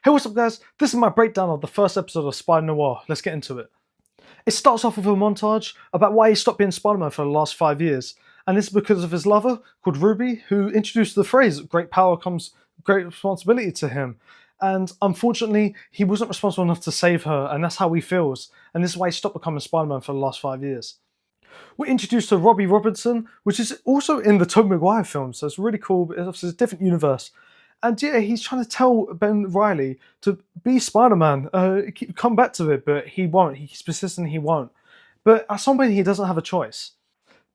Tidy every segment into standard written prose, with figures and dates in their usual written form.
Hey, what's up guys? This is my breakdown of the first episode of Spider-Noir. Let's get into it. It starts off with a montage about why he stopped being Spider-Man for the last 5 years, and this is because of his lover, called Ruby, who introduced the phrase, great power comes great responsibility to him. And unfortunately, he wasn't responsible enough to save her, and that's how he feels, and this is why he stopped becoming Spider-Man for the last 5 years. We're introduced to Robbie Robinson, which is also in the Tobey Maguire film, so it's really cool, but it's a different universe. And yeah, he's trying to tell Ben Riley to be Spider-Man, come back to it, but he won't. He's persistent, he won't. But at some point, he doesn't have a choice.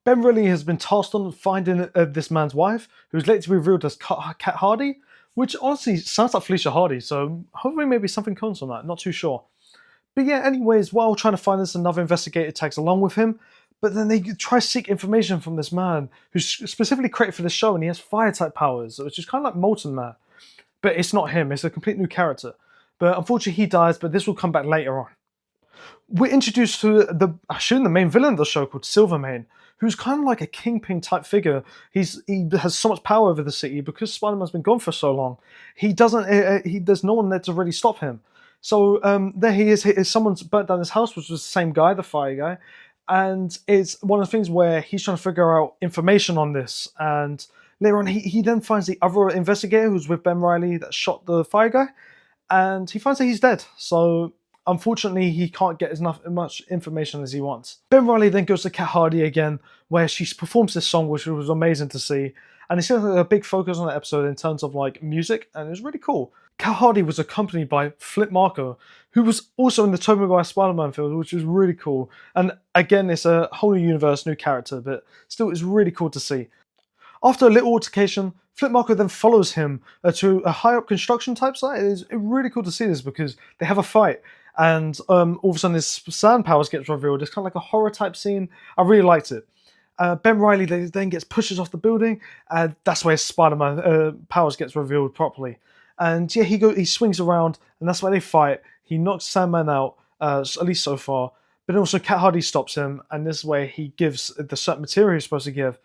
Ben Riley has been tasked on finding this man's wife, who's later to be revealed as Cat Hardy, which honestly sounds like Felicia Hardy, so hopefully maybe something comes from that, not too sure. But yeah, anyways, while trying to find this, another investigator tags along with him, but then they try to seek information from this man who's specifically created for the show, and he has fire-type powers, which is kind of like Molten Man. But it's not him, it's a complete new character. But unfortunately he dies, but this will come back later on. We're introduced to the main villain of the show called Silvermane, who's kind of like a kingpin type figure. He has so much power over the city because Spider-Man's been gone for so long. There's no one there to really stop him. So there he is. Someone's burnt down his house, which was the same guy, the fire guy, and it's one of the things where he's trying to figure out information on this. And later on, he then finds the other investigator who's with Ben Riley that shot the fire guy, and he finds that he's dead. So unfortunately, he can't get as much information as he wants. Ben Riley then goes to Cat Hardy again, where she performs this song, which was amazing to see. And it seems like a big focus on the episode in terms of like music, and it was really cool. Cat Hardy was accompanied by Flip Marko, who was also in the Tobey Maguire Spider-Man film, which was really cool. And again, it's a whole new universe, new character, but still, it's really cool to see. After a little altercation, Flip Marko then follows him to a high-up construction type site. It's really cool to see this because they have a fight, and all of a sudden his sand powers gets revealed. It's kind of like a horror type scene. I really liked it. Ben Riley then gets pushes off the building, and that's where his Spider-Man powers gets revealed properly. And yeah, he swings around, and that's where they fight. He knocks Sandman out, at least so far. But also Cat Hardy stops him, and this way he gives the certain material he's supposed to give.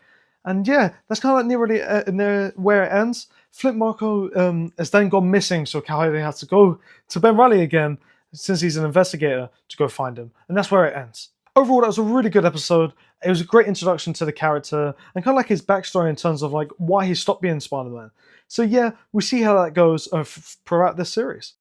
And yeah, that's kind of like near where it ends. Flip Marko has then gone missing, so Cat Hardy has to go to Ben Riley again, since he's an investigator, to go find him. And that's where it ends. Overall, that was a really good episode. It was a great introduction to the character, and kind of like his backstory in terms of like why he stopped being Spider-Man. So yeah, we see how that goes throughout this series.